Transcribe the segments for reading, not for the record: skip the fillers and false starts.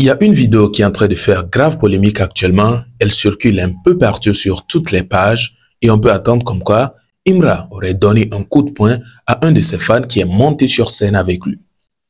Il y a une vidéo qui est en train de faire grave polémique actuellement. Elle circule un peu partout sur toutes les pages et on peut attendre comme quoi Imra aurait donné un coup de poing à un de ses fans qui est monté sur scène avec lui.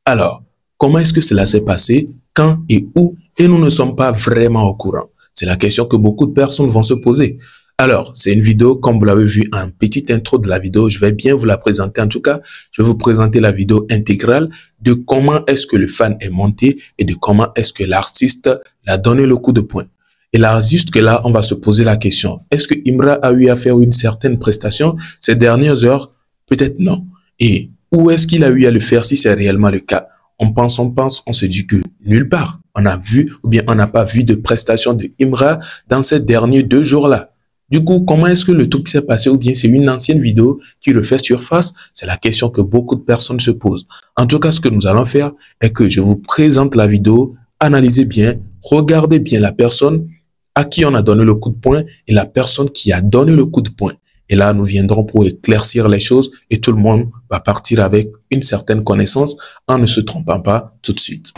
Alors, comment est-ce que cela s'est passé, quand et où, et nous ne sommes pas vraiment au courant? C'est la question que beaucoup de personnes vont se poser. Alors, c'est une vidéo, comme vous l'avez vu en petite intro de la vidéo, je vais bien vous la présenter. En tout cas, je vais vous présenter la vidéo intégrale de comment est-ce que le fan est monté et de comment est-ce que l'artiste l'a donné le coup de poing. Et là, juste que là, on va se poser la question. Est-ce que Imra a eu à faire une certaine prestation ces dernières heures? Peut-être non. Et où est-ce qu'il a eu à le faire si c'est réellement le cas? On pense, on se dit que nulle part. On a vu ou bien on n'a pas vu de prestation de Imra dans ces derniers 2 jours-là. Du coup, comment est-ce que le truc s'est passé ou bien c'est une ancienne vidéo qui refait surface? C'est la question que beaucoup de personnes se posent. En tout cas, ce que nous allons faire est que je vous présente la vidéo, analysez bien, regardez bien la personne à qui on a donné le coup de poing et la personne qui a donné le coup de poing. Et là, nous viendrons pour éclaircir les choses et tout le monde va partir avec une certaine connaissance en ne se trompant pas tout de suite.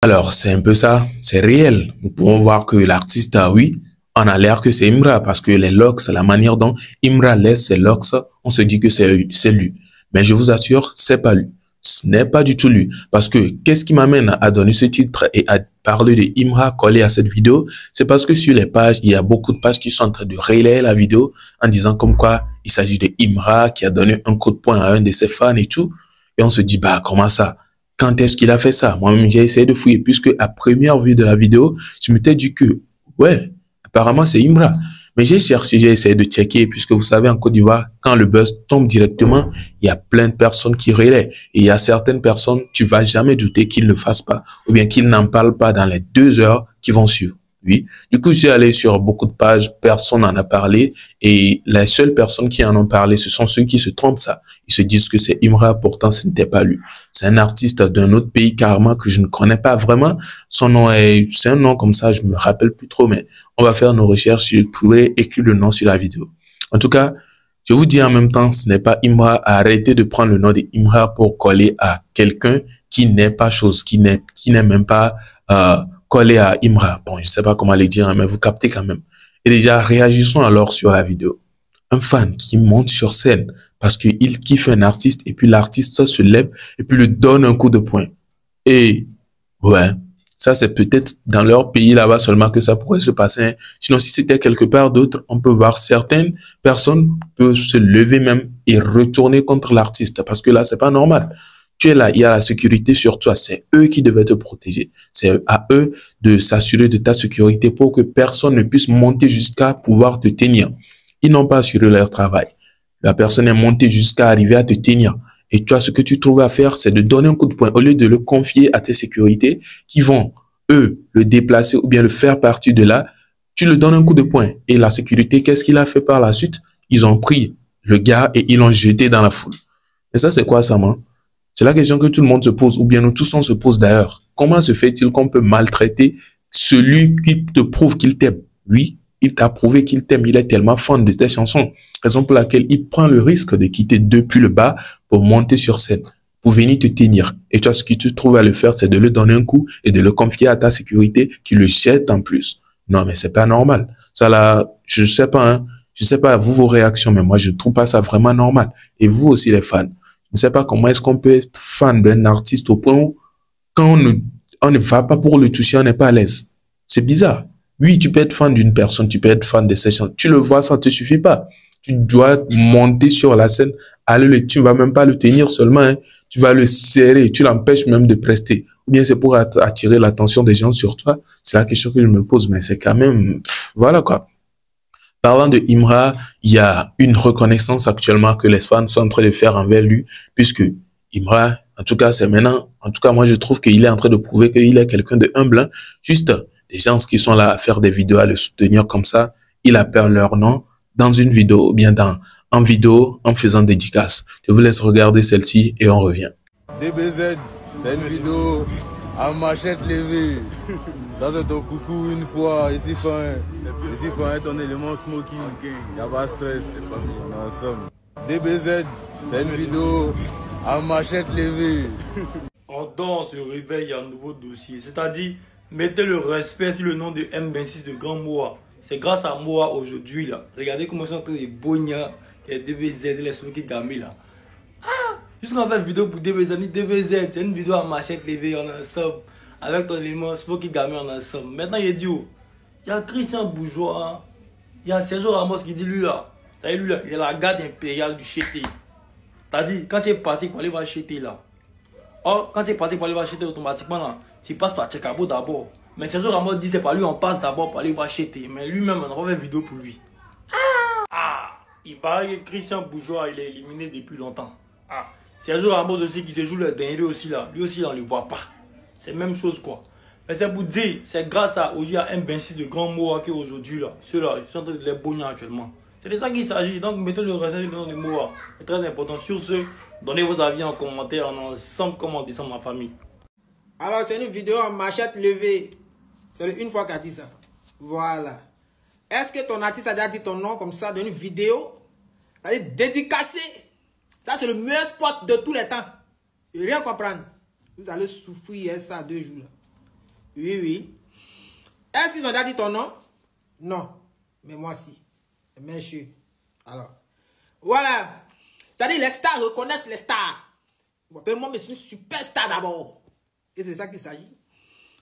Alors, c'est un peu ça, c'est réel. Nous pouvons voir que l'artiste, oui, on a l'air que c'est Imra parce que les locks, la manière dont Imra laisse ses locks, on se dit que c'est lui. Mais je vous assure, c'est pas lui. Ce n'est pas du tout lui. Parce que qu'est-ce qui m'amène à donner ce titre et à parler de Imra collé à cette vidéo? C'est parce que sur les pages, il y a beaucoup de pages qui sont en train de relayer la vidéo en disant comme quoi il s'agit de Imra qui a donné un coup de poing à un de ses fans et tout. Et on se dit, bah, comment ça? Quand est-ce qu'il a fait ça? Moi-même, j'ai essayé de fouiller puisque à première vue de la vidéo, je m'étais dit que, ouais, apparemment, c'est Imra. Mais j'ai cherché, j'ai essayé de checker puisque vous savez, en Côte d'Ivoire, quand le buzz tombe directement, il y a plein de personnes qui relaient. Et il y a certaines personnes, tu vas jamais douter qu'ils ne le fassent pas ou bien qu'ils n'en parlent pas dans les 2 heures qui vont suivre. Oui. Du coup, j'ai allé sur beaucoup de pages, personne n'en a parlé et les seules personnes qui en ont parlé, ce sont ceux qui se trompent ça. Ils se disent que c'est Imra, pourtant ce n'était pas lui. C'est un artiste d'un autre pays carrément que je ne connais pas vraiment. Son nom c'est un nom comme ça, je me rappelle plus trop, mais on va faire nos recherches, je pourrais écrire le nom sur la vidéo. En tout cas, je vous dis en même temps, ce n'est pas Imra. Arrêtez de prendre le nom de Imra pour coller à quelqu'un qui n'est pas chose, qui n'est même pas, collé à Imra. Bon, je sais pas comment le dire, mais vous captez quand même. Et déjà, réagissons alors sur la vidéo. Un fan qui monte sur scène parce qu'il kiffe un artiste et puis l'artiste se lève et puis lui donne un coup de poing. Et ouais, ça c'est peut-être dans leur pays là-bas seulement que ça pourrait se passer. Sinon, si c'était quelque part d'autre, on peut voir certaines personnes peuvent se lever même et retourner contre l'artiste parce que là, c'est pas normal. Tu es là, il y a la sécurité sur toi. C'est eux qui devaient te protéger. C'est à eux de s'assurer de ta sécurité pour que personne ne puisse monter jusqu'à pouvoir te tenir. Ils n'ont pas assuré leur travail. La personne est montée jusqu'à arriver à te tenir. Et toi, ce que tu trouves à faire, c'est de donner un coup de poing au lieu de le confier à tes sécurités qui vont, eux, le déplacer ou bien le faire partir de là. Tu le donnes un coup de poing. Et la sécurité, qu'est-ce qu'il a fait par la suite? Ils ont pris le gars et ils l'ont jeté dans la foule. Et ça, c'est quoi ça, man? C'est la question que tout le monde se pose, ou bien nous tous on se pose d'ailleurs. Comment se fait-il qu'on peut maltraiter celui qui te prouve qu'il t'aime? Oui, il t'a prouvé qu'il t'aime, il est tellement fan de tes chansons. Raison pour laquelle il prend le risque de quitter depuis le bas pour monter sur scène, pour venir te tenir. Et toi, ce que tu trouves à le faire, c'est de lui donner un coup et de le confier à ta sécurité qui le jette en plus. Non, mais c'est pas normal. Ça là, je sais pas, hein. Je sais pas, vous, vos réactions, mais moi, je trouve pas ça vraiment normal. Et vous aussi, les fans. Je ne sais pas comment est-ce qu'on peut être fan d'un artiste au point où, quand on ne va pas pour le toucher, on n'est pas à l'aise. C'est bizarre. Oui, tu peux être fan d'une personne, tu peux être fan de ses chansons. Tu le vois, ça ne te suffit pas. Tu dois monter sur la scène, tu ne vas même pas le tenir seulement, hein. Tu vas le serrer, tu l'empêches même de prester. Ou bien c'est pour attirer l'attention des gens sur toi. C'est la question que je me pose, mais c'est quand même, voilà quoi. Parlant de Imra, il y a une reconnaissance actuellement que les fans sont en train de faire envers lui, puisque Imra, en tout cas, c'est maintenant, en tout cas, moi, je trouve qu'il est en train de prouver qu'il est quelqu'un de humble, hein. Juste, des gens qui sont là à faire des vidéos, à le soutenir comme ça, il appelle leur nom dans une vidéo, ou bien en vidéo, en faisant dédicace. Je vous laisse regarder celle-ci et on revient. DBZ, c'est une vidéo à machette levée. Ça c'est ton coucou une fois, ici faut un ton élément smoking, y'a pas de stress, on est ensemble. DBZ, c'est une vidéo à machette levée. On dort, on se réveille, il y a un nouveau dossier. C'est-à-dire, mettez le respect sur le nom de M26 de Grand Moa. C'est grâce à Moa aujourd'hui là. Regardez comment ils sont en train de bogner les DBZ, les smoking gamés là. Ah! Juste qu'on a fait une vidéo pour DBZ, DBZ, c'est une vidéo à machette levée, on est ensemble. Avec ton élément smoking gamé, on est ensemble. Maintenant, il est dit où? Il y a Christian Bourgeois, il y a Sergio Ramos qui dit lui là. Lui là, il est la garde impériale du Chété. C'est-à-dire, quand tu es passé pour aller voir Chété là. Or, quand tu es passé pour aller voir Chété automatiquement là, tu passes par Tchekabo d'abord. Mais Sergio Ramos dit c'est pas lui, on passe d'abord pour aller voir Chété. Mais lui-même, on n'a pas fait vidéo pour lui. Il paraît que Christian Bourgeois, il est éliminé depuis longtemps. Sergio Ramos aussi qui se joue le dernier aussi là. Lui aussi, on ne le voit pas. C'est la même chose quoi. Mais c'est pour dire, c'est grâce à M26 de Grand Moa qu'aujourd'hui là, ceux-là, ils sont en train de les bogner actuellement. C'est de ça qu'il s'agit. Donc mettez le respect du nom de Moa. C'est très important. Sur ce, donnez vos avis en commentaire. On est ensemble comme on descend ma famille. Alors c'est une vidéo en machette levée. C'est une fois qu'a dit ça. Voilà. Est-ce que ton artiste a déjà dit ton nom comme ça dans une vidéo? C'est-à-dire dédicacé. Ça c'est le meilleur spot de tous les temps. Et rien comprendre. Vous allez souffrir ça 2 jours là. Oui, oui. Est-ce qu'ils ont déjà dit ton nom? Non. Mais moi si. Monsieur. Alors. Voilà. C'est-à-dire les stars reconnaissent les stars. Moi, mais c'est une super star d'abord. Et c'est ça qu'il s'agit.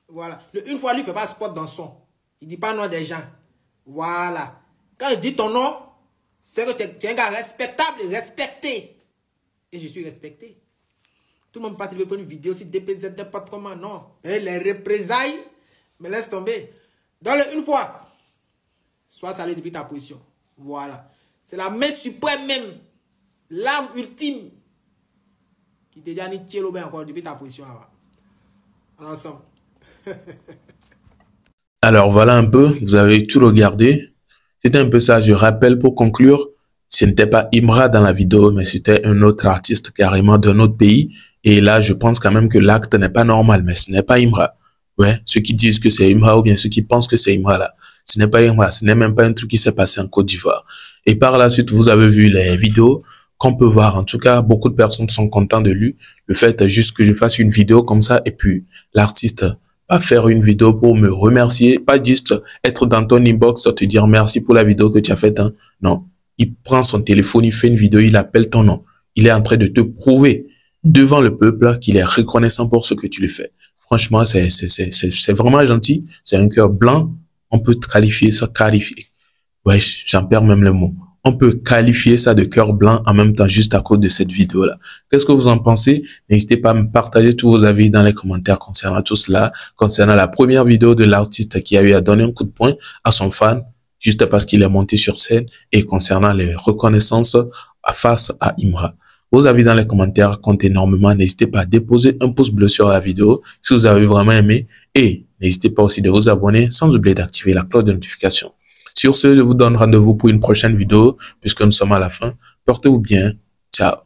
Voilà. Une fois, lui, il ne fait pas spot dans son. Il ne dit pas nom des gens. Voilà. Quand il dit ton nom, c'est que tu es un gars respectable et respecté. Et je suis respecté. Tout le monde passe, il veut faire une vidéo sur DPZ, n'importe comment. Non. Et les représailles, mais laisse tomber. Donne-le une fois. Sois salué depuis ta position. Voilà. C'est la main suprême même. L'âme ultime. Qui te dit à Nikielo ben encore depuis ta position là-bas. En ensemble. Alors voilà un peu, vous avez tout regardé. C'était un peu ça, je rappelle pour conclure. Ce n'était pas Imra dans la vidéo, mais c'était un autre artiste carrément d'un autre pays. Et là, je pense quand même que l'acte n'est pas normal, mais ce n'est pas Imra. Ouais, ceux qui disent que c'est Imra ou bien ceux qui pensent que c'est Imra là. Ce n'est pas Imra, ce n'est même pas un truc qui s'est passé en Côte d'Ivoire. Et par la suite, vous avez vu les vidéos qu'on peut voir. En tout cas, beaucoup de personnes sont contentes de lui. Le fait est juste que je fasse une vidéo comme ça et puis l'artiste pas faire une vidéo pour me remercier, pas juste être dans ton inbox, te dire merci pour la vidéo que tu as faite. Hein. Non, il prend son téléphone, il fait une vidéo, il appelle ton nom. Il est en train de te prouver devant le peuple qu'il est reconnaissant pour ce que tu lui fais. Franchement, c'est vraiment gentil. C'est un cœur blanc. On peut qualifier ça, ouais, j'en perds même le mot. On peut qualifier ça de cœur blanc en même temps juste à cause de cette vidéo-là. Qu'est-ce que vous en pensez? N'hésitez pas à me partager tous vos avis dans les commentaires concernant tout cela, concernant la première vidéo de l'artiste qui a eu à donner un coup de poing à son fan juste parce qu'il est monté sur scène et concernant les reconnaissances face à Imra. Vos avis dans les commentaires comptent énormément. N'hésitez pas à déposer un pouce bleu sur la vidéo si vous avez vraiment aimé et n'hésitez pas aussi de vous abonner sans oublier d'activer la cloche de notification. Sur ce, je vous donne rendez-vous pour une prochaine vidéo puisque nous sommes à la fin. Portez-vous bien. Ciao.